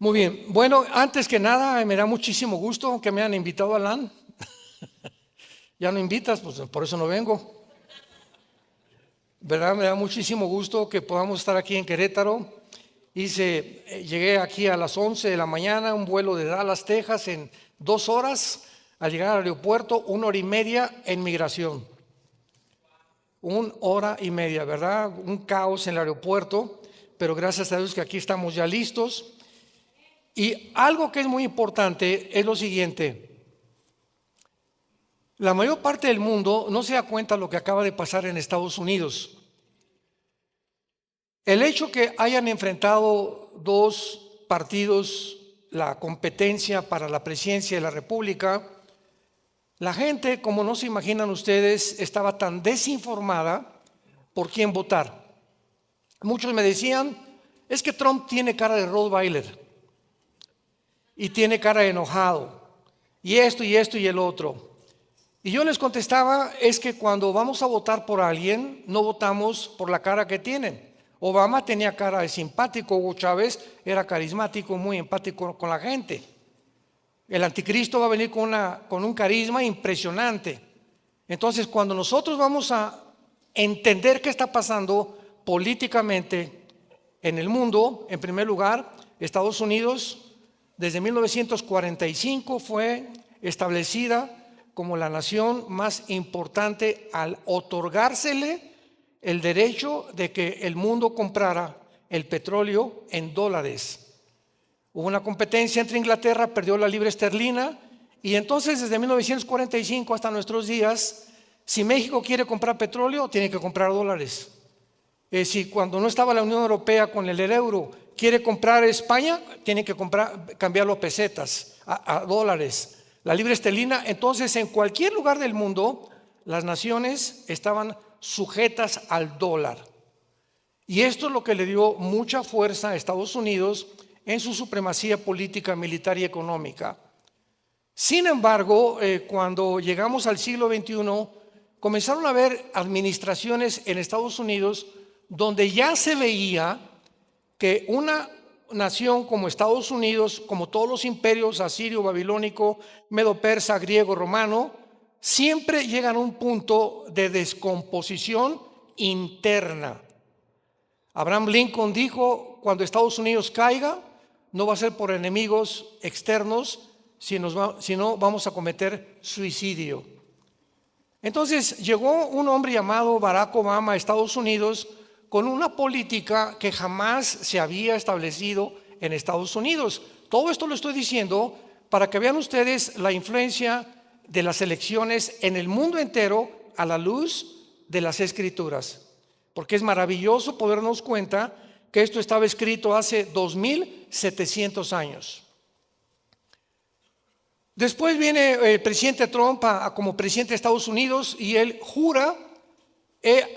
Muy bien. Bueno, antes que nada, me da muchísimo gusto que me hayan invitado a LAN. Ya no invitas, pues por eso no vengo. ¿Verdad? Me da muchísimo gusto que podamos estar aquí en Querétaro. Llegué aquí a las 11 de la mañana, un vuelo de Dallas, Texas, en 2 horas. Al llegar al aeropuerto, 1 hora y media en migración. 1 hora y media, ¿verdad? Un caos en el aeropuerto, pero gracias a Dios que aquí estamos ya listos. Y algo que es muy importante es lo siguiente: la mayor parte del mundo no se da cuenta de lo que acaba de pasar en Estados Unidos. El hecho que hayan enfrentado dos partidos la competencia para la presidencia de la República, la gente, como no se imaginan ustedes, estaba tan desinformada por quién votar. Muchos me decían, es que Trump tiene cara de Rottweiler y tiene cara de enojado, y esto y esto y el otro. Y yo les contestaba, es que cuando vamos a votar por alguien, no votamos por la cara que tienen. Obama tenía cara de simpático, Hugo Chávez era carismático, muy empático con la gente. El anticristo va a venir con un carisma impresionante. Entonces, cuando nosotros vamos a entender qué está pasando políticamente en el mundo, en primer lugar, Estados Unidos, desde 1945 fue establecida como la nación más importante al otorgársele el derecho de que el mundo comprara el petróleo en dólares. Hubo una competencia entre Inglaterra, perdió la libra esterlina, y entonces desde 1945 hasta nuestros días, si México quiere comprar petróleo, tiene que comprar dólares. Si cuando no estaba la Unión Europea con el euro, quiere comprar España, tiene que cambiarlo a pesetas, a dólares. La libra esterlina. Entonces, en cualquier lugar del mundo, las naciones estaban sujetas al dólar. Y esto es lo que le dio mucha fuerza a Estados Unidos en su supremacía política, militar y económica. Sin embargo, cuando llegamos al siglo XXI, comenzaron a haber administraciones en Estados Unidos donde ya se veía que una nación como Estados Unidos, como todos los imperios asirio, babilónico, medo-persa, griego, romano, siempre llegan a un punto de descomposición interna. Abraham Lincoln dijo, cuando Estados Unidos caiga, no va a ser por enemigos externos, sino vamos a cometer suicidio. Entonces llegó un hombre llamado Barack Obama a Estados Unidos con una política que jamás se había establecido en Estados Unidos. Todo esto lo estoy diciendo para que vean ustedes la influencia de las elecciones en el mundo entero a la luz de las Escrituras. Porque es maravilloso poder darnos cuenta que esto estaba escrito hace 2700 años. Después viene el presidente Trump como presidente de Estados Unidos y él jura,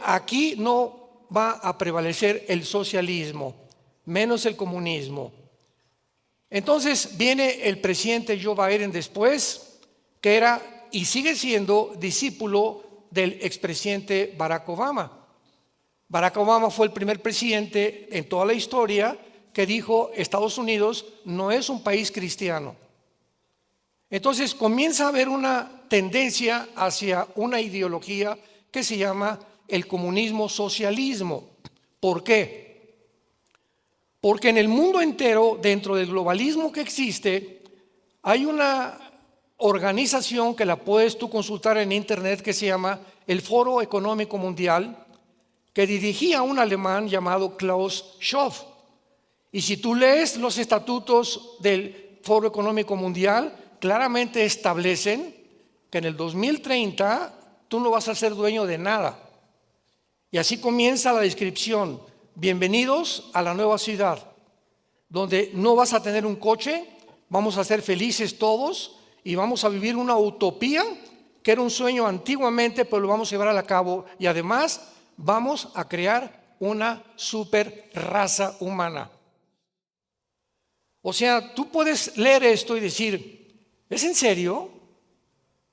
aquí no va a prevalecer el socialismo, menos el comunismo. Entonces viene el presidente Joe Biden después, que era y sigue siendo discípulo del expresidente Barack Obama. Barack Obama fue el primer presidente en toda la historia que dijo: Estados Unidos no es un país cristiano. Entonces comienza a haber una tendencia hacia una ideología que se llama el comunismo socialismo. ¿Por qué? Porque en el mundo entero, dentro del globalismo que existe, hay una organización que la puedes tú consultar en internet que se llama el Foro Económico Mundial, que dirigía un alemán llamado Klaus Schwab. Y si tú lees los estatutos del Foro Económico Mundial, claramente establecen que en el 2030 tú no vas a ser dueño de nada. Y así comienza la descripción: bienvenidos a la nueva ciudad, donde no vas a tener un coche, vamos a ser felices todos y vamos a vivir una utopía que era un sueño antiguamente, pero lo vamos a llevar a cabo, y además vamos a crear una super raza humana. O sea, tú puedes leer esto y decir, ¿es en serio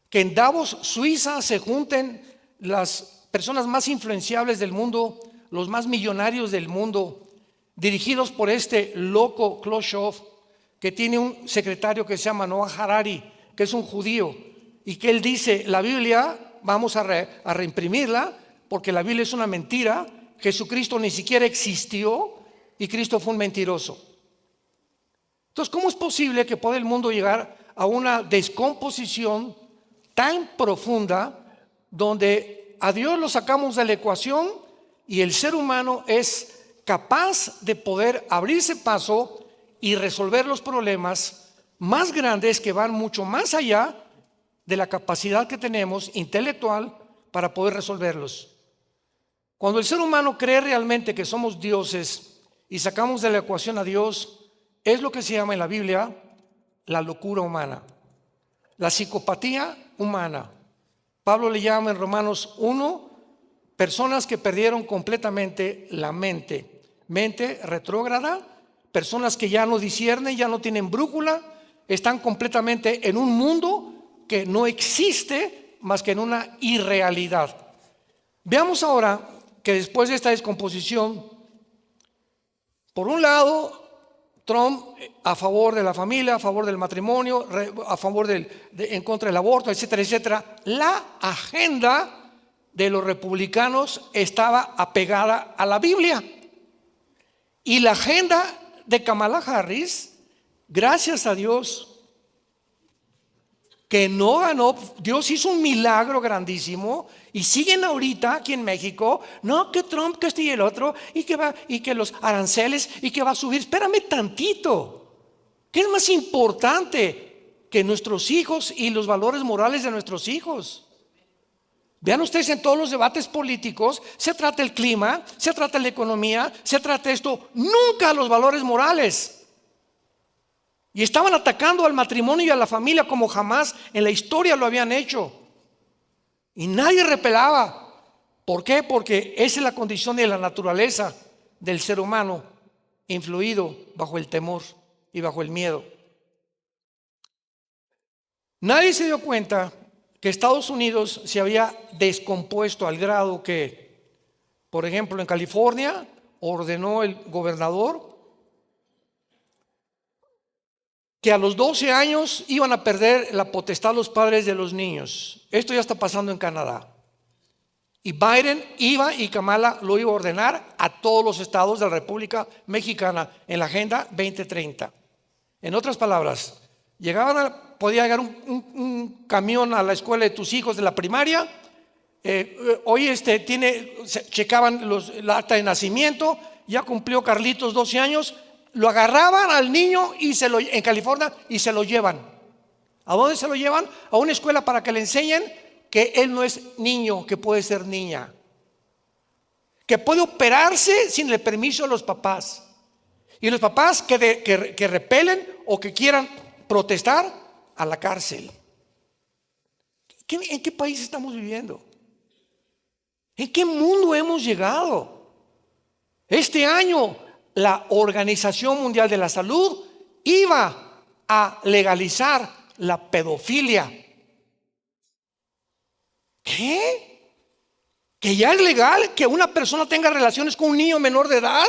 que en Davos, Suiza, se junten las personas más influenciables del mundo, los más millonarios del mundo, dirigidos por este loco Klaus Schwab, que tiene un secretario que se llama Noah Harari, que es un judío, y que él dice, la Biblia vamos a reimprimirla, porque la Biblia es una mentira, Jesucristo ni siquiera existió y Cristo fue un mentiroso. Entonces, ¿cómo es posible que pueda el mundo llegar a una descomposición tan profunda donde a Dios lo sacamos de la ecuación y el ser humano es capaz de poder abrirse paso y resolver los problemas más grandes que van mucho más allá de la capacidad que tenemos intelectual para poder resolverlos? Cuando el ser humano cree realmente que somos dioses y sacamos de la ecuación a Dios, es lo que se llama en la Biblia la locura humana, la psicopatía humana. Pablo le llama en Romanos 1 personas que perdieron completamente la mente retrógrada, personas que ya no disciernen, ya no tienen brújula, están completamente en un mundo que no existe más que en una irrealidad. Veamos ahora que después de esta descomposición, por un lado, Trump a favor de la familia, a favor del matrimonio, a favor en contra del aborto, etcétera, etcétera. La agenda de los republicanos estaba apegada a la Biblia. Y la agenda de Kamala Harris, gracias a Dios, que no ganó, Dios hizo un milagro grandísimo y siguen ahorita aquí en México, no que Trump, que este y el otro, y que los aranceles y que va a subir. Espérame tantito, ¿qué es más importante que nuestros hijos y los valores morales de nuestros hijos? Vean ustedes, en todos los debates políticos se trata el clima, se trata la economía, se trata esto, nunca los valores morales. Y estaban atacando al matrimonio y a la familia como jamás en la historia lo habían hecho. Y nadie repelaba. ¿Por qué? Porque esa es la condición de la naturaleza del ser humano, influido bajo el temor y bajo el miedo. Nadie se dio cuenta que Estados Unidos se había descompuesto al grado que, por ejemplo, en California ordenó el gobernador que a los 12 años iban a perder la potestad los padres de los niños. Esto ya está pasando en Canadá. Y Biden iba, y Kamala lo iba a ordenar a todos los estados de la República Mexicana en la Agenda 2030. En otras palabras, podía llegar un camión a la escuela de tus hijos de la primaria. Hoy checaban la acta de nacimiento, ya cumplió Carlitos 12 años. Lo agarraban al niño en California y se lo llevan. ¿A dónde se lo llevan? A una escuela para que le enseñen que él no es niño, que puede ser niña, que puede operarse sin el permiso de los papás. Y los papás que repelen o que quieran protestar, a la cárcel. ¿En qué país estamos viviendo? ¿En qué mundo hemos llegado? Este año la Organización Mundial de la Salud iba a legalizar la pedofilia. ¿Qué? ¿Que ya es legal que una persona tenga relaciones con un niño menor de edad?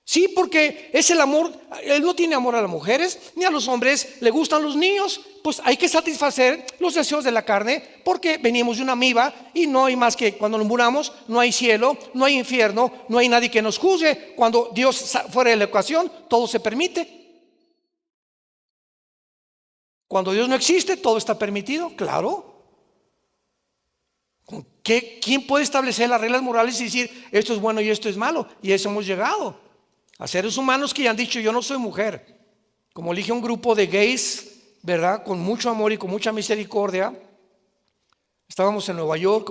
Sí, porque es el amor. Él no tiene amor a las mujeres ni a los hombres, le gustan los niños. Pues hay que satisfacer los deseos de la carne, porque venimos de una amiba y no hay más que cuando nos muramos, no hay cielo, no hay infierno, no hay nadie que nos juzgue. Cuando Dios fuera de la ecuación, todo se permite. Cuando Dios no existe, todo está permitido, claro. ¿Quién puede establecer las reglas morales y decir esto es bueno y esto es malo? Y a eso hemos llegado. A seres humanos que ya han dicho yo no soy mujer. Como elige un grupo de gays, ¿verdad? Con mucho amor y con mucha misericordia. Estábamos en Nueva York,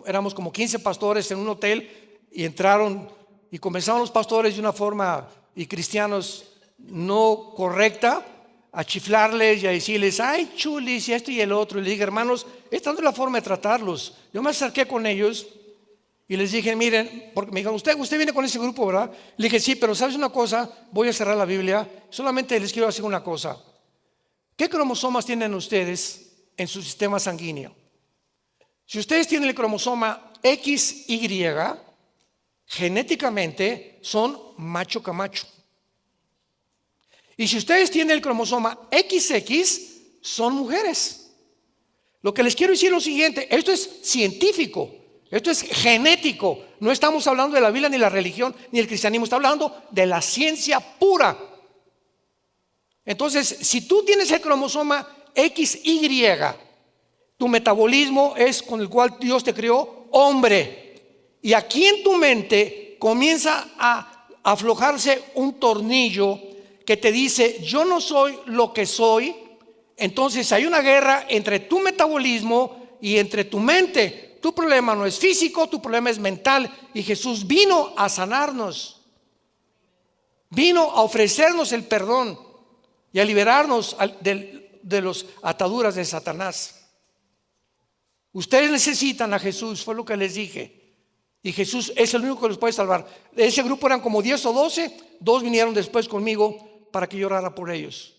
éramos como 15 pastores en un hotel y entraron y comenzaron los pastores de una forma, y cristianos, no correcta, a chiflarles y a decirles, ay chulis y esto y el otro. Y les dije, hermanos, esta no es la forma de tratarlos. Yo me acerqué con ellos y les dije, miren, porque me dijeron, usted viene con ese grupo, ¿verdad? Le dije, sí, pero ¿sabes una cosa? Voy a cerrar la Biblia, solamente les quiero decir una cosa. ¿Qué cromosomas tienen ustedes en su sistema sanguíneo? Si ustedes tienen el cromosoma XY, genéticamente son macho camacho. Y si ustedes tienen el cromosoma XX, son mujeres. Lo que les quiero decir es lo siguiente: esto es científico, esto es genético. No estamos hablando de la Biblia, ni la religión, ni el cristianismo. Está hablando de la ciencia pura. Entonces, si tú tienes el cromosoma XY, tu metabolismo es con el cual Dios te creó hombre. Y aquí en tu mente comienza a aflojarse un tornillo que te dice: yo no soy lo que soy. Entonces hay una guerra entre tu metabolismo y entre tu mente. Tu problema no es físico, tu problema es mental. Y Jesús vino a sanarnos, vino a ofrecernos el perdón y a liberarnos de las ataduras de Satanás. Ustedes necesitan a Jesús, fue lo que les dije. Y Jesús es el único que los puede salvar. De ese grupo eran como 10 o 12. 2 vinieron después conmigo para que yo orara por ellos.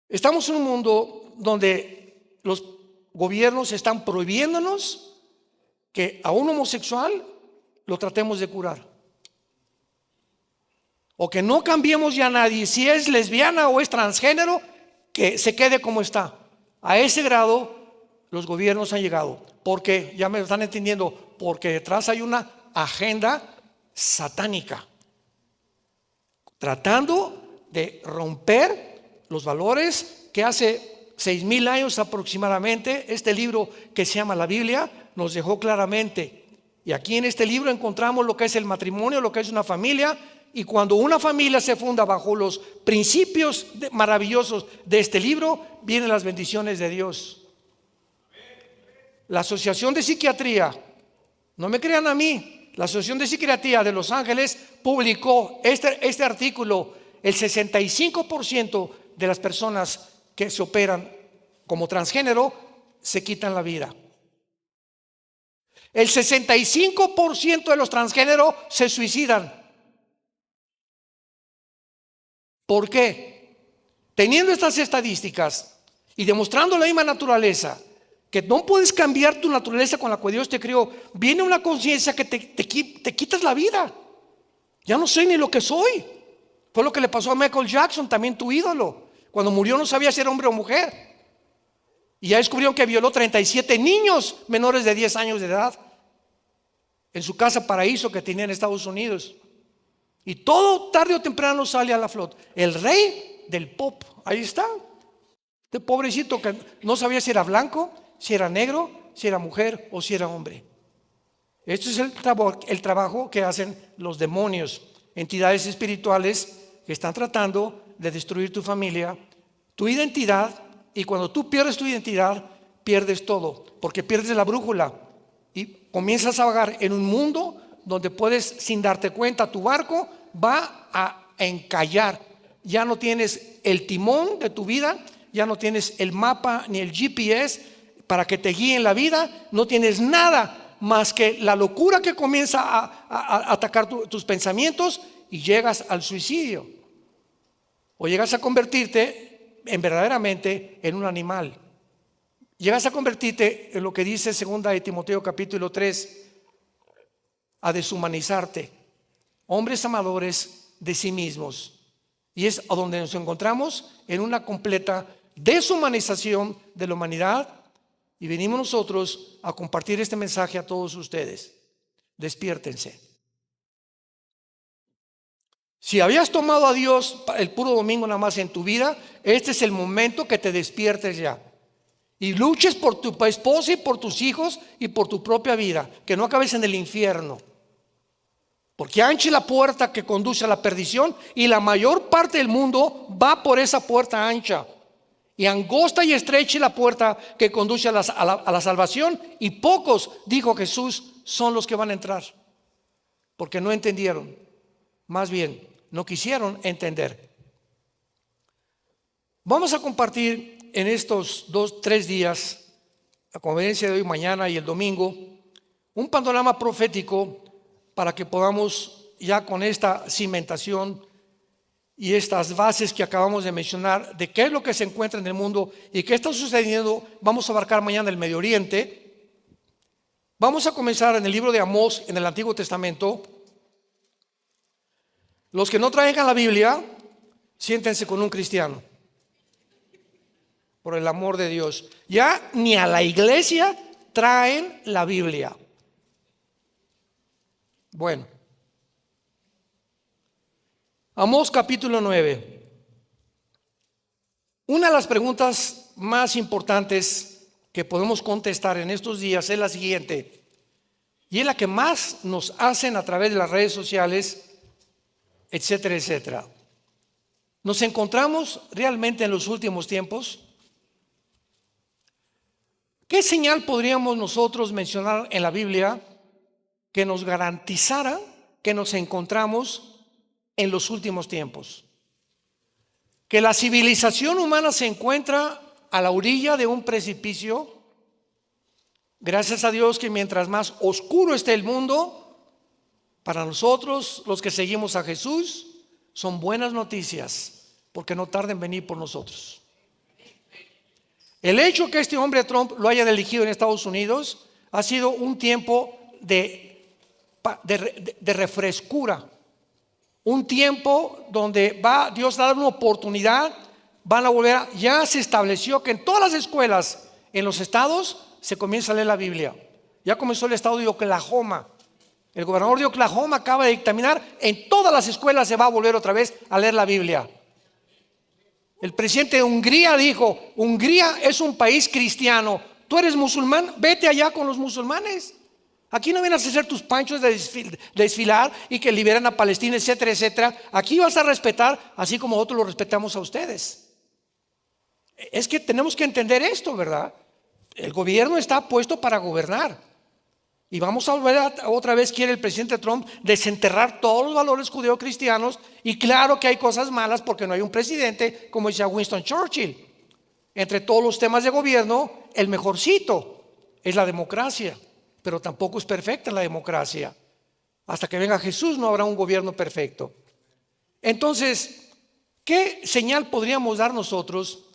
Estamos en un mundo donde los gobiernos están prohibiéndonos que a un homosexual lo tratemos de curar, o que no cambiemos ya a nadie. Si es lesbiana o es transgénero, que se quede como está. A ese grado los gobiernos han llegado. Porque, ya me están entendiendo, porque detrás hay una agenda satánica tratando de romper los valores que hace 6,000 años aproximadamente este libro que se llama la Biblia nos dejó claramente. Y aquí en este libro encontramos lo que es el matrimonio, lo que es una familia. Y cuando una familia se funda bajo los principios maravillosos de este libro, vienen las bendiciones de Dios. La Asociación de Psiquiatría, no me crean a mí, la Asociación de Psiquiatría de Los Ángeles publicó este artículo: el 65% de las personas que se operan como transgénero se quitan la vida. El 65% de los transgéneros se suicidan. ¿Por qué? Teniendo estas estadísticas y demostrando la misma naturaleza, que no puedes cambiar tu naturaleza con la que Dios te creó, viene una conciencia que te quitas la vida. Ya no soy ni lo que soy. Fue lo que le pasó a Michael Jackson, también tu ídolo. Cuando murió no sabía si era hombre o mujer. Y ya descubrieron que violó 37 niños menores de 10 años de edad en su casa paraíso que tenía en Estados Unidos. Y todo tarde o temprano sale a la flota. El rey del pop, ahí está. Este pobrecito que no sabía si era blanco, si era negro, si era mujer o si era hombre. Esto es el trabajo que hacen los demonios, entidades espirituales que están tratando de destruir tu familia, tu identidad. Y cuando tú pierdes tu identidad, pierdes todo, porque pierdes la brújula y comienzas a vagar en un mundo donde puedes, sin darte cuenta, tu barco va a encallar. Ya no tienes el timón de tu vida, ya no tienes el mapa ni el GPS para que te guíe en la vida. No tienes nada más que la locura que comienza a atacar tus pensamientos, y llegas al suicidio, o llegas a convertirte verdaderamente en un animal. Llegas a convertirte en lo que dice 2 de Timoteo capítulo 3, a deshumanizarte, hombres amadores de sí mismos. Y es a donde nos encontramos, en una completa deshumanización de la humanidad. Y venimos nosotros a compartir este mensaje a todos ustedes. Despiértense. Si habías tomado a Dios el puro domingo nada más en tu vida, este es el momento que te despiertes ya. Y luches por tu esposa y por tus hijos y por tu propia vida. Que no acabes en el infierno. Porque ancha es la puerta que conduce a la perdición, y la mayor parte del mundo va por esa puerta ancha. Y angosta y estrecha es la puerta que conduce a la salvación, y pocos, dijo Jesús, son los que van a entrar. Porque no entendieron. Más bien, no quisieron entender. Vamos a compartir en estos 2-3 días, la conferencia de hoy, mañana y el domingo, un panorama profético para que podamos, ya con esta cimentación y estas bases que acabamos de mencionar, de qué es lo que se encuentra en el mundo y qué está sucediendo. Vamos a abarcar mañana el Medio Oriente. Vamos a comenzar en el libro de Amós, en el Antiguo Testamento. Los que no traigan la Biblia, siéntense con un cristiano, por el amor de Dios. Ya ni a la iglesia traen la Biblia. Bueno, Amós capítulo 9. Una de las preguntas más importantes que podemos contestar en estos días es la siguiente, y es la que más nos hacen a través de las redes sociales, etcétera, etcétera. ¿Nos encontramos realmente en los últimos tiempos? ¿Qué señal podríamos nosotros mencionar en la Biblia que nos garantizara que nos encontramos en los últimos tiempos? Que la civilización humana se encuentra a la orilla de un precipicio. Gracias a Dios que mientras más oscuro esté el mundo, para nosotros los que seguimos a Jesús son buenas noticias, porque no tarda en venir por nosotros. El hecho que este hombre Trump lo haya elegido en Estados Unidos ha sido un tiempo de refrescura, un tiempo donde va Dios a dar una oportunidad. Van a volver ya se estableció que en todas las escuelas en los estados se comienza a leer la Biblia. Ya comenzó el estado de Oklahoma. El gobernador de Oklahoma acaba de dictaminar, en todas las escuelas se va a volver otra vez a leer la Biblia. El presidente de Hungría dijo: Hungría es un país cristiano, tú eres musulmán, vete allá con los musulmanes. Aquí no vienes a hacer tus panchos de desfilar y que liberan a Palestina, etcétera, etcétera. Aquí vas a respetar, así como nosotros lo respetamos a ustedes. Es que tenemos que entender esto, ¿verdad? El gobierno está puesto para gobernar. Y vamos a volver otra vez, quiere el presidente Trump desenterrar todos los valores judeocristianos. Y claro que hay cosas malas porque no hay un presidente, como decía Winston Churchill. Entre todos los temas de gobierno, el mejorcito es la democracia. Pero tampoco es perfecta la democracia. Hasta que venga Jesús no habrá un gobierno perfecto. Entonces, ¿qué señal podríamos dar nosotros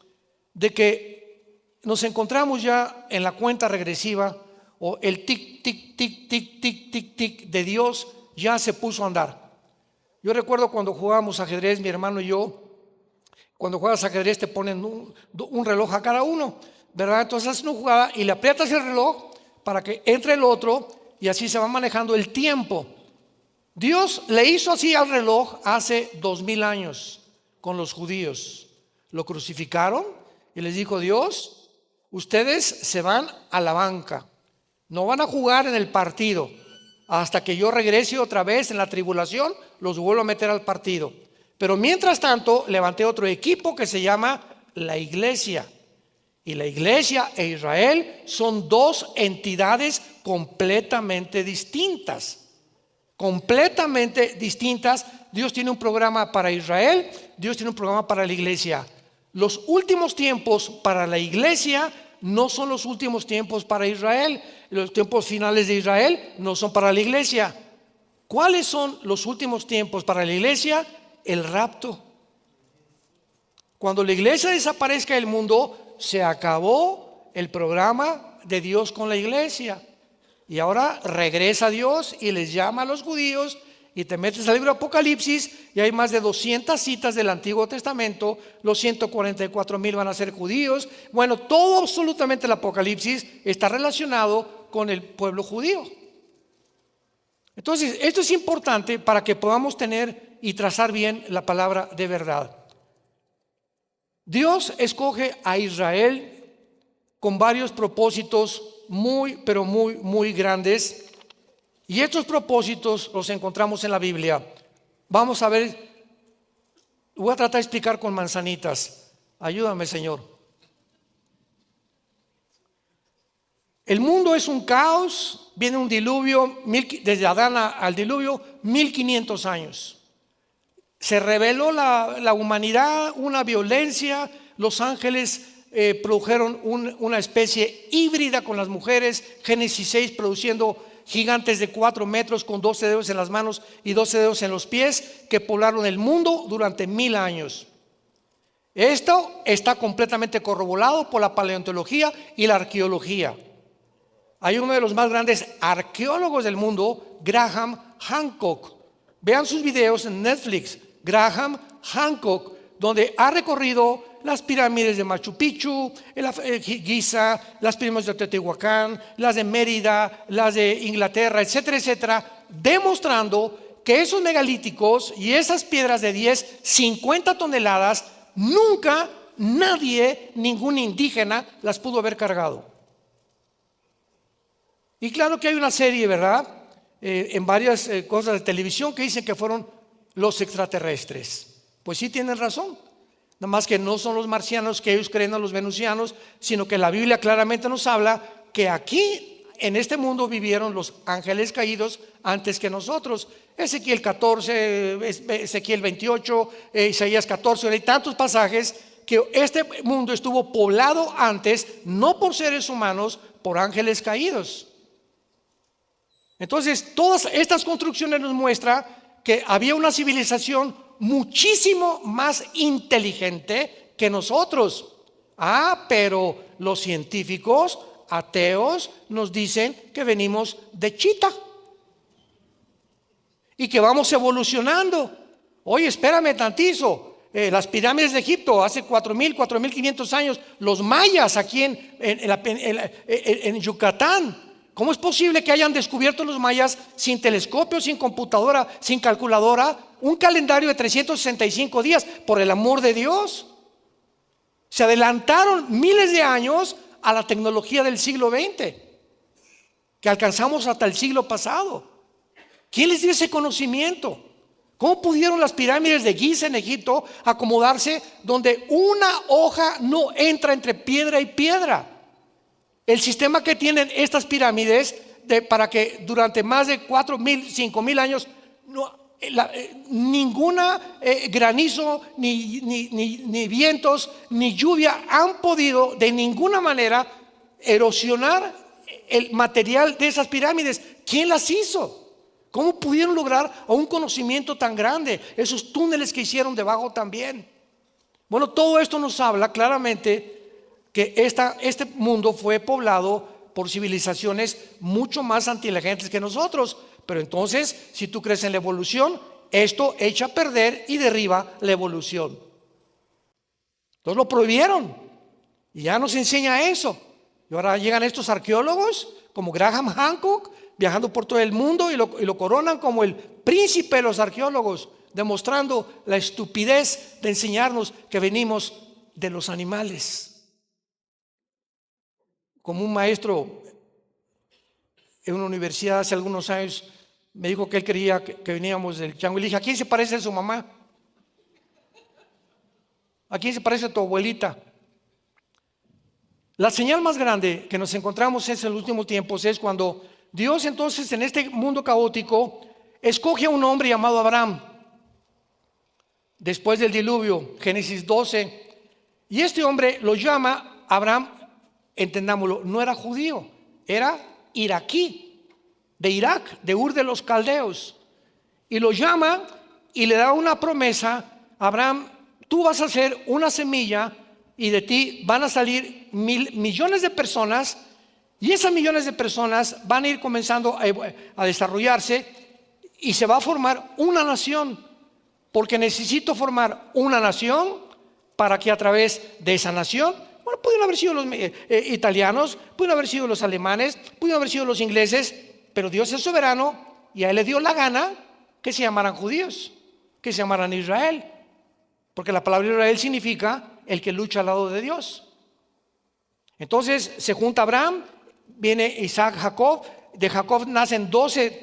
de que nos encontramos ya en la cuenta regresiva, o el tic, tic, tic, tic, tic, tic, tic de Dios ya se puso a andar? Yo recuerdo cuando jugábamos ajedrez, mi hermano y yo. Cuando juegas ajedrez te ponen un reloj a cada uno, ¿verdad? Entonces haces una jugada y le aprietas el reloj para que entre el otro, y así se va manejando el tiempo. Dios le hizo así al reloj hace 2000 años con los judíos. Lo crucificaron y les dijo: Dios, ustedes se van a la banca, no van a jugar en el partido hasta que yo regrese otra vez en la tribulación, los vuelvo a meter al partido. Pero mientras tanto levanté otro equipo que se llama la iglesia. Y la iglesia e Israel son dos entidades completamente distintas. Completamente distintas. Dios tiene un programa para Israel, Dios tiene un programa para la iglesia. Los últimos tiempos para la iglesia no son los últimos tiempos para Israel. Los tiempos finales de Israel no son para la iglesia. ¿Cuáles son los últimos tiempos para la iglesia? El rapto. Cuando la iglesia desaparezca del mundo, se acabó el programa de Dios con la iglesia. Y ahora regresa Dios y les llama a los judíos, y te metes al libro de Apocalipsis y hay más de 200 citas del Antiguo Testamento. Los 144,000 van a ser judíos. Bueno, todo absolutamente el Apocalipsis está relacionado con el pueblo judío. Entonces, esto es importante para que podamos tener y trazar bien la palabra de verdad. Dios escoge a Israel con varios propósitos muy, pero muy, muy grandes. Y estos propósitos los encontramos en la Biblia. Vamos a ver, voy a tratar de explicar con manzanitas. Ayúdame, Señor. El mundo es un caos, viene un diluvio, desde Adán al diluvio, 1500 años. Se reveló la humanidad, una violencia. Los ángeles produjeron una especie híbrida con las mujeres. Génesis 6, produciendo gigantes de 4 metros con 12 dedos en las manos y 12 dedos en los pies, que poblaron el mundo durante 1000 años. Esto está completamente corroborado por la paleontología y la arqueología. Hay uno de los más grandes arqueólogos del mundo, Graham Hancock, Vean sus videos en Netflix, Graham Hancock, donde ha recorrido las pirámides de Machu Picchu, Giza, las pirámides de Teotihuacán, las de Mérida, las de Inglaterra, etcétera, etcétera, demostrando que esos megalíticos y esas piedras de 10, 50 toneladas, nunca nadie, ningún indígena, las pudo haber cargado. Y claro que hay una serie, ¿verdad? En varias cosas de televisión que dicen que fueron los extraterrestres. Pues sí tienen razón. Nada más que no son los marcianos que ellos creen, a los venusianos, sino que la Biblia claramente nos habla que aquí en este mundo vivieron los ángeles caídos antes que nosotros. Ezequiel 14, Ezequiel 28, Isaías 14, hay tantos pasajes que este mundo estuvo poblado antes, no por seres humanos, por ángeles caídos. Entonces, todas estas construcciones nos muestran que había una civilización muchísimo más inteligente que nosotros. Pero los científicos ateos nos dicen que venimos de Chita y que vamos evolucionando. Oye, espérame tantito. Las pirámides de Egipto hace 4.000, 4.500 años, los mayas aquí en Yucatán. ¿Cómo es posible que hayan descubierto los mayas sin telescopio, sin computadora, sin calculadora, un calendario de 365 días? Por el amor de Dios. Se adelantaron miles de años a la tecnología del siglo XX, que alcanzamos hasta el siglo pasado. ¿Quién les dio ese conocimiento? ¿Cómo pudieron las pirámides de Giza en Egipto acomodarse donde una hoja no entra entre piedra y piedra? El sistema que tienen estas pirámides para que durante más de 4.000, 5.000 años ninguna granizo, ni vientos, ni lluvia han podido de ninguna manera erosionar el material de esas pirámides. ¿Quién las hizo? ¿Cómo pudieron lograr un conocimiento tan grande? Esos túneles que hicieron debajo también. Bueno, todo esto nos habla claramente que este mundo fue poblado por civilizaciones mucho más inteligentes que nosotros. Pero entonces, si tú crees en la evolución, esto echa a perder y derriba la evolución. Entonces lo prohibieron y ya nos enseña eso. Y ahora llegan estos arqueólogos como Graham Hancock, viajando por todo el mundo y lo coronan como el príncipe de los arqueólogos, demostrando la estupidez de enseñarnos que venimos de los animales. Como un maestro en una universidad hace algunos años me dijo que él creía que veníamos del chango. Y le dije: ¿a quién se parece a su mamá? ¿A quién se parece a tu abuelita? La señal más grande que nos encontramos en los últimos tiempos es cuando Dios, entonces, en este mundo caótico, escoge a un hombre llamado Abraham después del diluvio, Génesis 12, y este hombre lo llama Abraham. Entendámoslo, no era judío, era iraquí, de Irak, de Ur de los Caldeos. Y lo llama y le da una promesa: Abraham, tú vas a ser una semilla y de ti van a salir millones de personas, y esas millones de personas van a ir comenzando a desarrollarse y se va a formar una nación, porque necesito formar una nación para que a través de esa nación, bueno, pueden haber sido los italianos, pueden haber sido los alemanes, pueden haber sido los ingleses, pero Dios es soberano y a él le dio la gana que se llamaran judíos, que se llamaran Israel, porque la palabra Israel significa el que lucha al lado de Dios. Entonces se junta Abraham, viene Isaac, Jacob, de Jacob nacen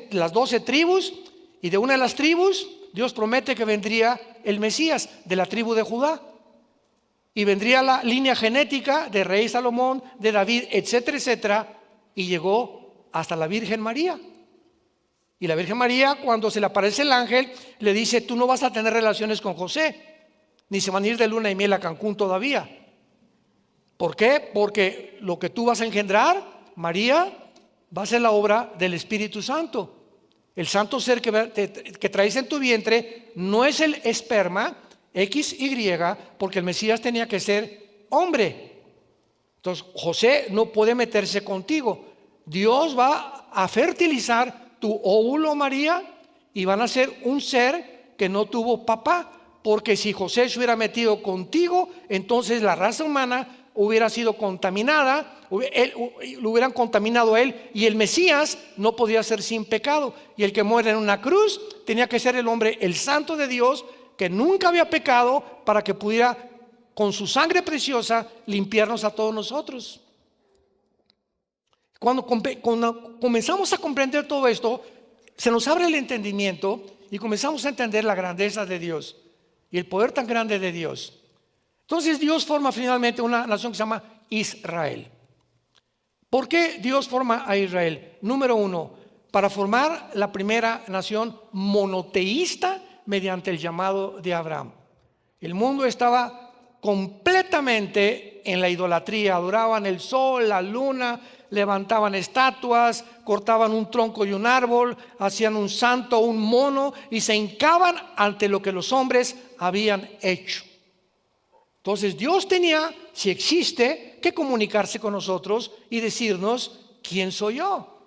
las 12 tribus, y de una de las tribus Dios promete que vendría el Mesías, de la tribu de Judá. Y vendría la línea genética de rey Salomón, de David, etcétera, etcétera, y llegó hasta la Virgen María. Y la Virgen María, cuando se le aparece el ángel, le dice: tú no vas a tener relaciones con José, ni se van a ir de luna y miel a Cancún todavía. ¿Por qué? Porque lo que tú vas a engendrar, María, va a ser la obra del Espíritu Santo. El santo ser que traes en tu vientre no es el esperma XY, porque el Mesías tenía que ser hombre. Entonces José no puede meterse contigo. Dios va a fertilizar tu óvulo, María, y van a ser un ser que no tuvo papá, porque si José se hubiera metido contigo, entonces la raza humana hubiera sido contaminada, lo hubieran contaminado a él, y el Mesías no podía ser sin pecado, y el que muere en una cruz tenía que ser el hombre, el santo de Dios, que nunca había pecado, para que pudiera con su sangre preciosa limpiarnos a todos nosotros. Cuando comenzamos a comprender todo esto, se nos abre el entendimiento y comenzamos a entender la grandeza de Dios y el poder tan grande de Dios. Entonces Dios forma finalmente una nación que se llama Israel. ¿Por qué Dios forma a Israel? Número uno, para formar la primera nación monoteísta mediante el llamado de Abraham. El mundo estaba completamente en la idolatría, adoraban el sol, la luna, levantaban estatuas, cortaban un tronco y un árbol, hacían un santo, un mono, y se hincaban ante lo que los hombres habían hecho. Entonces Dios tenía, si existe, que comunicarse con nosotros y decirnos: ¿quién soy yo?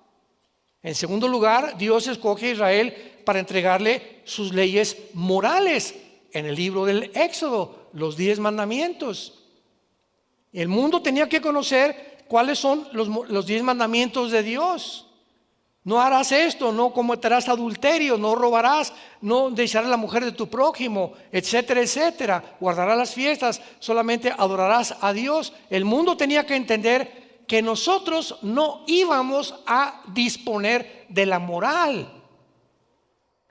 En segundo lugar, Dios escoge a Israel para entregarle sus leyes morales en el libro del Éxodo, los 10 mandamientos. El mundo tenía que conocer cuáles son los 10 mandamientos de Dios. No harás esto, no cometerás adulterio, no robarás, no desearás la mujer de tu prójimo, etcétera, etcétera. Guardarás las fiestas, solamente adorarás a Dios. El mundo tenía que entender que nosotros no íbamos a disponer de la moral.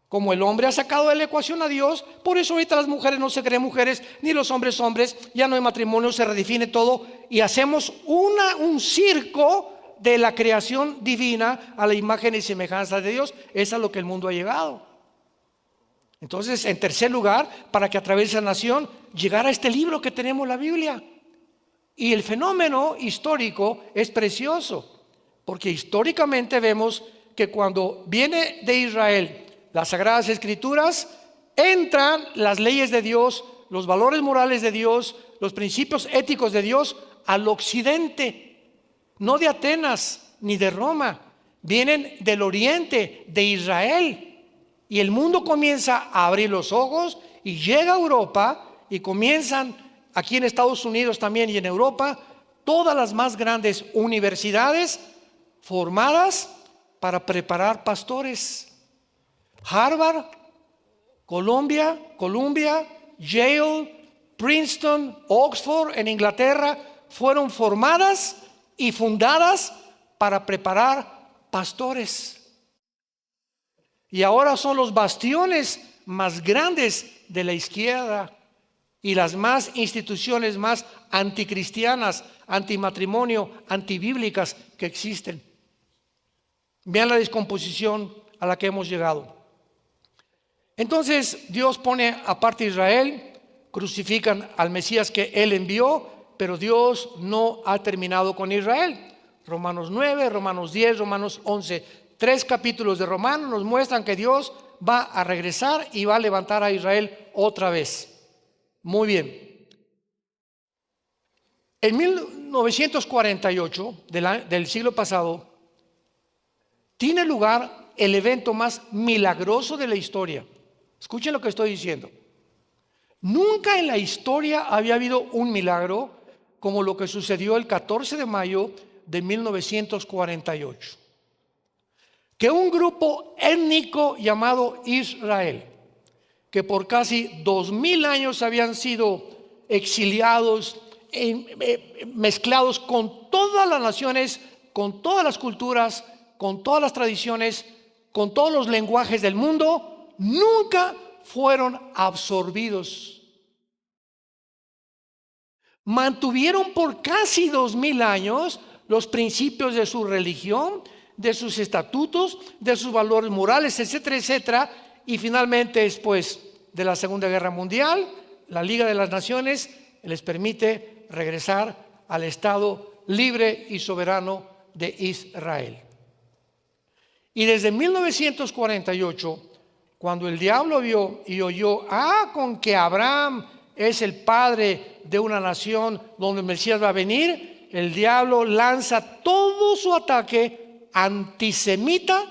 Como el hombre ha sacado de la ecuación a Dios, por eso ahorita las mujeres no se creen mujeres, ni los hombres hombres, ya no hay matrimonio, se redefine todo y hacemos un circo de la creación divina a la imagen y semejanza de Dios. Es a lo que el mundo ha llegado. Entonces, en tercer lugar, para que a través de esa nación llegara este libro que tenemos, la Biblia. Y el fenómeno histórico es precioso, porque históricamente vemos que cuando viene de Israel las Sagradas Escrituras, entran las leyes de Dios, los valores morales de Dios, los principios éticos de Dios al occidente, no de Atenas ni de Roma, vienen del oriente, de Israel, y el mundo comienza a abrir los ojos y llega a Europa, y comienzan aquí en Estados Unidos también y en Europa todas las más grandes universidades formadas para preparar pastores. Harvard, Columbia, Yale, Princeton, Oxford en Inglaterra fueron formadas y fundadas para preparar pastores. Y ahora son los bastiones más grandes de la izquierda y las más instituciones más anticristianas, antimatrimonio, antibíblicas que existen. Vean la descomposición a la que hemos llegado. Entonces Dios pone aparte a Israel, crucifican al Mesías que Él envió, pero Dios no ha terminado con Israel. Romanos 9, Romanos 10, Romanos 11, 3 capítulos de Romanos nos muestran que Dios va a regresar y va a levantar a Israel otra vez. Muy bien. En 1948 del siglo pasado tiene lugar el evento más milagroso de la historia. Escuchen lo que estoy diciendo. Nunca en la historia había habido un milagro como lo que sucedió el 14 de mayo de 1948. Que un grupo étnico llamado Israel, que por casi 2000 años habían sido exiliados, mezclados con todas las naciones, con todas las culturas, con todas las tradiciones, con todos los lenguajes del mundo, nunca fueron absorbidos. Mantuvieron por casi 2000 años los principios de su religión, de sus estatutos, de sus valores morales, etcétera, etcétera. Y finalmente, después de la Segunda Guerra Mundial, la Liga de las Naciones les permite regresar al Estado libre y soberano de Israel. Y desde 1948, cuando el diablo vio y oyó, con que Abraham es el padre de una nación donde el Mesías va a venir, el diablo lanza todo su ataque antisemita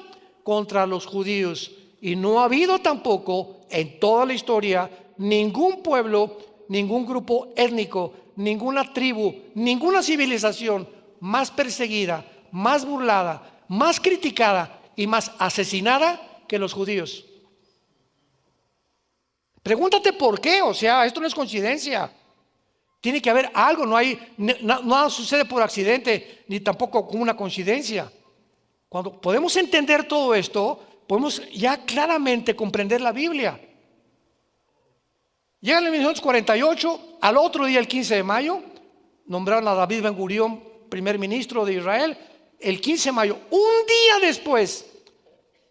contra los judíos Y no ha habido tampoco en toda la historia ningún pueblo, ningún grupo étnico, ninguna tribu, ninguna civilización más perseguida, más burlada, más criticada y más asesinada que los judíos. Pregúntate por qué, o sea, esto no es coincidencia. Tiene que haber algo, nada sucede por accidente, ni tampoco como una coincidencia. Cuando podemos entender todo esto, podemos ya claramente comprender la Biblia. Llega en 1948, al otro día, el 15 de mayo, nombraron a David Ben Gurión primer ministro de Israel. El 15 de mayo, un día después,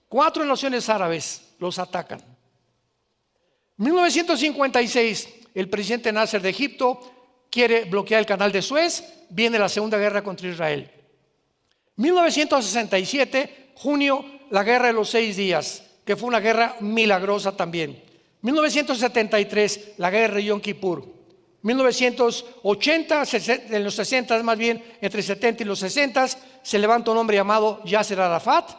4 naciones árabes los atacan. 1956, el presidente Nasser de Egipto quiere bloquear el canal de Suez, viene la Segunda Guerra contra Israel. 1967, junio, la Guerra de los 6 días, que fue una guerra milagrosa también. 1973, la Guerra de Yom Kippur. 1980, en los 60 más bien, entre 70 y los 60, se levanta un hombre llamado Yasser Arafat,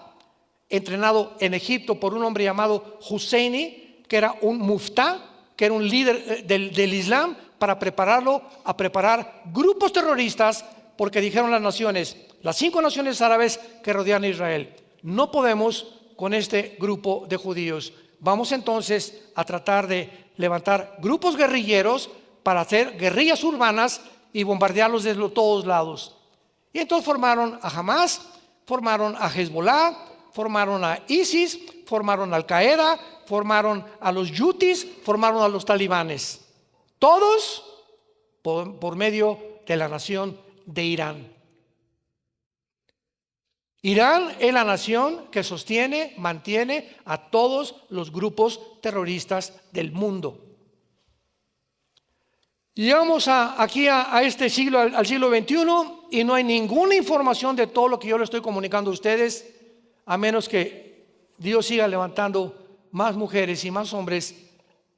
entrenado en Egipto por un hombre llamado Husseini, que era un muftá, que era un líder del Islam, para prepararlo a preparar grupos terroristas, porque dijeron las naciones, las 5 naciones árabes que rodean a Israel, no podemos con este grupo de judíos. Vamos entonces a tratar de levantar grupos guerrilleros para hacer guerrillas urbanas y bombardearlos desde todos lados. Y entonces formaron a Hamas, formaron a Hezbollah, formaron a ISIS, formaron a Al-Qaeda, formaron a los yutis, formaron a los talibanes. Todos por medio de la nación de Irán. Irán es la nación que sostiene, mantiene a todos los grupos terroristas del mundo. Llegamos aquí a este siglo, al siglo XXI, y no hay ninguna información de todo lo que yo le estoy comunicando a ustedes, a menos que Dios siga levantando más mujeres y más hombres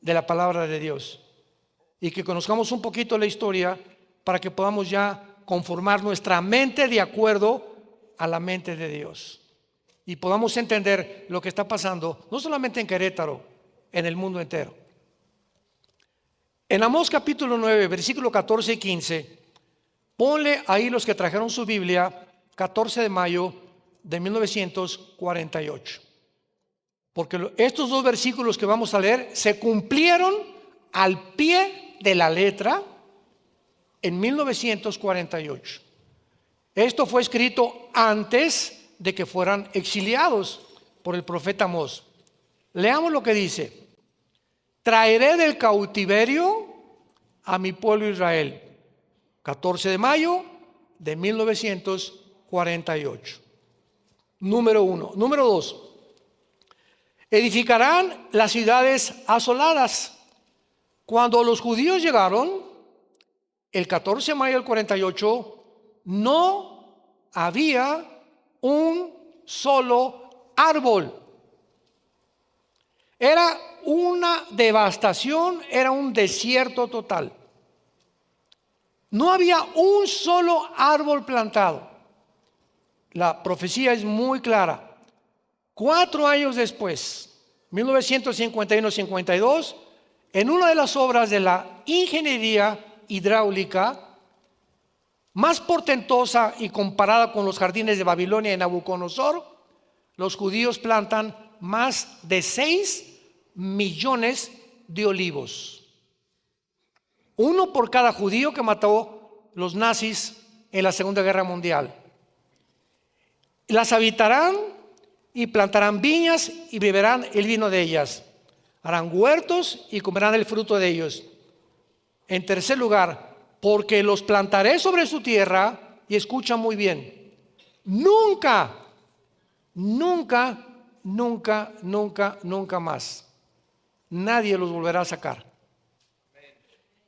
de la palabra de Dios, y que conozcamos un poquito la historia para que podamos ya conformar nuestra mente de acuerdo a la mente de Dios y podamos entender lo que está pasando, no solamente en Querétaro, en el mundo entero. En Amós capítulo 9, versículo 14 y 15, ponle ahí los que trajeron su Biblia, 14 de mayo de 1948. Porque estos 2 versículos que vamos a leer se cumplieron al pie de la letra en 1948. Esto fue escrito antes de que fueran exiliados por el profeta Amós. Leamos lo que dice: traeré del cautiverio a mi pueblo Israel. 14 de mayo de 1948. Número 1. Número 2. Edificarán las ciudades asoladas. Cuando los judíos llegaron, el 14 de mayo del 48, no había un solo árbol. Era una devastación, era un desierto total. No había un solo árbol plantado. La profecía es muy clara. 4 años después, 1951-52, en una de las obras de la ingeniería hidráulica más portentosa y comparada con los jardines de Babilonia y Nabucodonosor, los judíos plantan más de 6 millones de olivos. 1 por cada judío que mató los nazis en la Segunda Guerra Mundial. Las habitarán y plantarán viñas y beberán el vino de ellas. Harán huertos y comerán el fruto de ellos. En tercer lugar, porque los plantaré sobre su tierra, y escucha muy bien, nunca más nadie los volverá a sacar.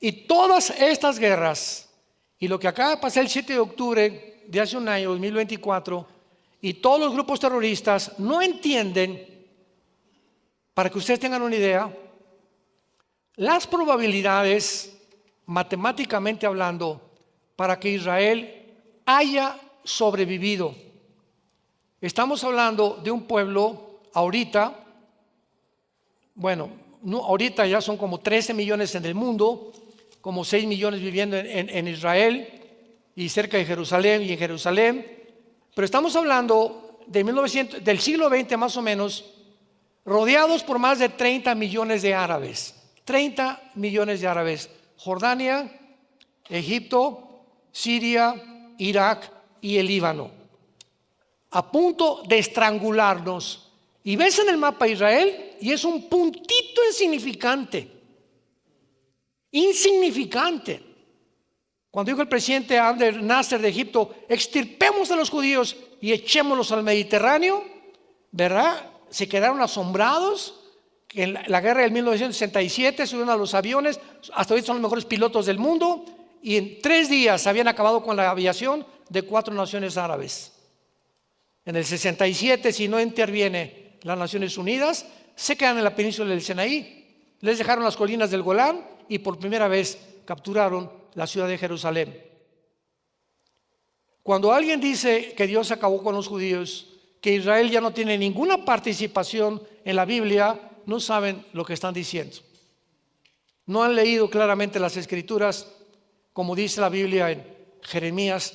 Y todas estas guerras, y lo que acaba de pasar el 7 de octubre de hace un año, 2024, y todos los grupos terroristas no entienden, para que ustedes tengan una idea, las probabilidades, matemáticamente hablando, para que Israel haya sobrevivido. Estamos hablando de un pueblo ahorita bueno, no, ahorita ya son como 13 millones en el mundo, como 6 millones viviendo en Israel y cerca de Jerusalén y en Jerusalén. Pero estamos hablando de del siglo XX más o menos, rodeados por más de 30 millones de árabes. 30 millones de árabes. Jordania, Egipto, Siria, Irak y el Líbano. A punto de estrangularnos. Y ves en el mapa Israel y es un puntito insignificante. Insignificante. Cuando dijo el presidente Abdel Nasser de Egipto, extirpemos a los judíos y echémoslos al Mediterráneo, ¿verdad? Se quedaron asombrados. Que en la guerra del 1967 subieron a los aviones, hasta hoy son los mejores pilotos del mundo, y en 3 días habían acabado con la aviación de 4 naciones árabes. En el 67, si no interviene las Naciones Unidas, se quedan en la península del Sinaí, les dejaron las colinas del Golán y por primera vez capturaron la ciudad de Jerusalén. Cuando alguien dice que Dios acabó con los judíos, que Israel ya no tiene ninguna participación en la Biblia, no saben lo que están diciendo. No han leído claramente las Escrituras, como dice la Biblia en Jeremías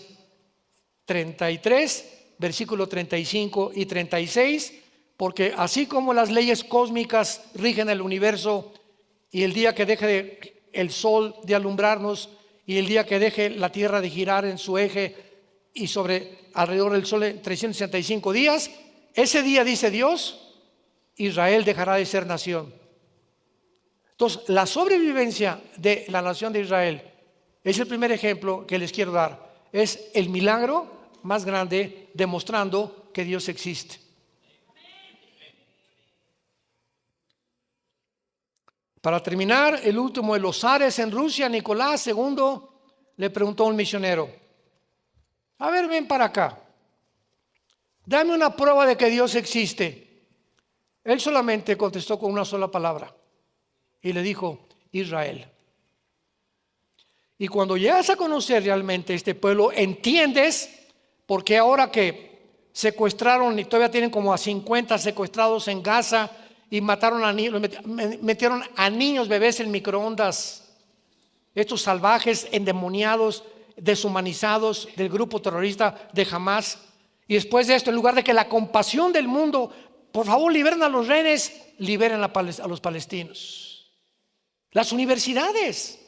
33, versículo 35 y 36, porque así como las leyes cósmicas rigen el universo, y el día que deje el sol de alumbrarnos, y el día que deje la tierra de girar en su eje y alrededor del sol en 365 días, ese día, dice Dios, Israel dejará de ser nación. Entonces, la sobrevivencia de la nación de Israel es el primer ejemplo que les quiero dar. Es el milagro más grande demostrando que Dios existe. Para terminar, el último de los zares en Rusia, Nicolás II, le preguntó a un misionero: a ver, ven para acá, dame una prueba de que Dios existe. Él solamente contestó con una sola palabra y le dijo: Israel. Y cuando llegas a conocer realmente este pueblo, entiendes por qué ahora que secuestraron y todavía tienen como a 50 secuestrados en Gaza y mataron a niños, metieron a niños, bebés en microondas, estos salvajes, endemoniados, deshumanizados del grupo terrorista de Hamas. Y después de esto, en lugar de que la compasión del mundo, por favor, liberen a los rehenes, liberen a los palestinos. Las universidades,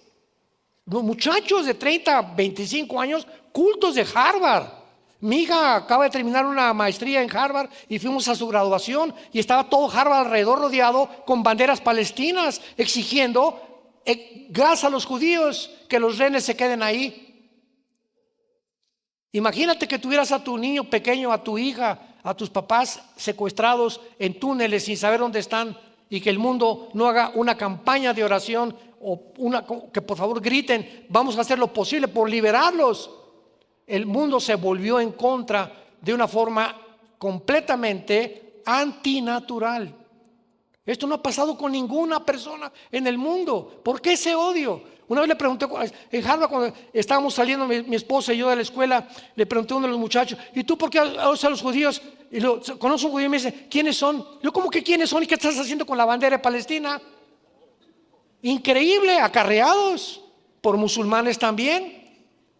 los muchachos de 30, 25 años, cultos de Harvard. Mi hija acaba de terminar una maestría en Harvard y fuimos a su graduación y estaba todo Harvard alrededor rodeado con banderas palestinas exigiendo gas a los judíos, que los rehenes se queden ahí. Imagínate que tuvieras a tu niño pequeño, a tu hija, a tus papás secuestrados en túneles sin saber dónde están, y que el mundo no haga una campaña de oración o que por favor griten: vamos a hacer lo posible por liberarlos. El mundo se volvió en contra de una forma completamente antinatural. Esto no ha pasado con ninguna persona en el mundo. ¿Por qué ese odio? Una vez le pregunté en Harvard, cuando estábamos saliendo mi esposa y yo de la escuela, le pregunté a uno de los muchachos: ¿y tú por qué odias a los judíos? Y conoce un judío y me dice: ¿quiénes son? Yo, ¿cómo que quiénes son? ¿Y qué estás haciendo con la bandera de Palestina? Increíble, acarreados por musulmanes también,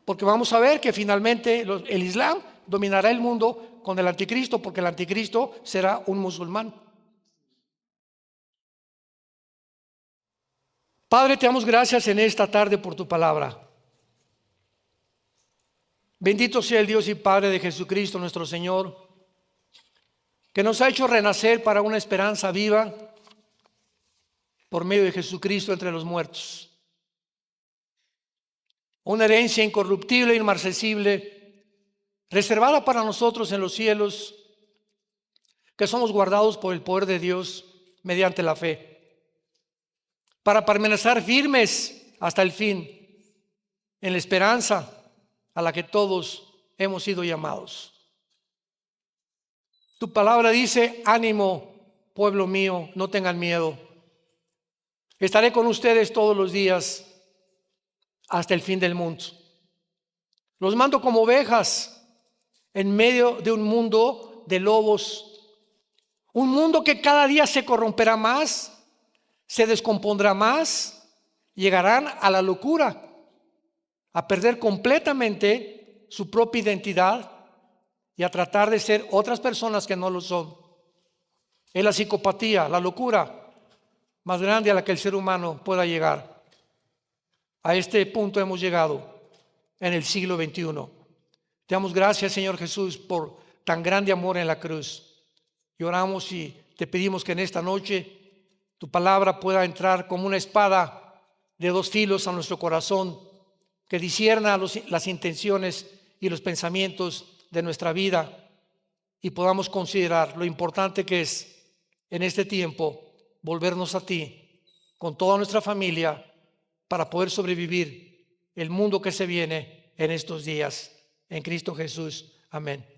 porque vamos a ver que finalmente el Islam dominará el mundo con el anticristo, porque el anticristo será un musulmán. Padre, te damos gracias en esta tarde por tu palabra. Bendito sea el Dios y Padre de Jesucristo nuestro Señor, que nos ha hecho renacer para una esperanza viva por medio de Jesucristo entre los muertos. Una herencia incorruptible e inmarcesible, reservada para nosotros en los cielos, que somos guardados por el poder de Dios mediante la fe, para permanecer firmes hasta el fin, en la esperanza a la que todos hemos sido llamados. Tu palabra dice: ánimo, pueblo mío, no tengan miedo. Estaré con ustedes todos los días hasta el fin del mundo. Los mando como ovejas en medio de un mundo de lobos, un mundo que cada día se corromperá más, se descompondrá más, llegarán a la locura, a perder completamente su propia identidad y a tratar de ser otras personas que no lo son. Es la psicopatía, la locura más grande a la que el ser humano pueda llegar. A este punto hemos llegado en el siglo XXI. Te damos gracias, Señor Jesús, por tan grande amor en la cruz. Y oramos y te pedimos que en esta noche tu palabra pueda entrar como una espada de dos filos a nuestro corazón, que discierna las intenciones y los pensamientos de nuestra vida y podamos considerar lo importante que es en este tiempo volvernos a ti con toda nuestra familia para poder sobrevivir el mundo que se viene en estos días. En Cristo Jesús. Amén.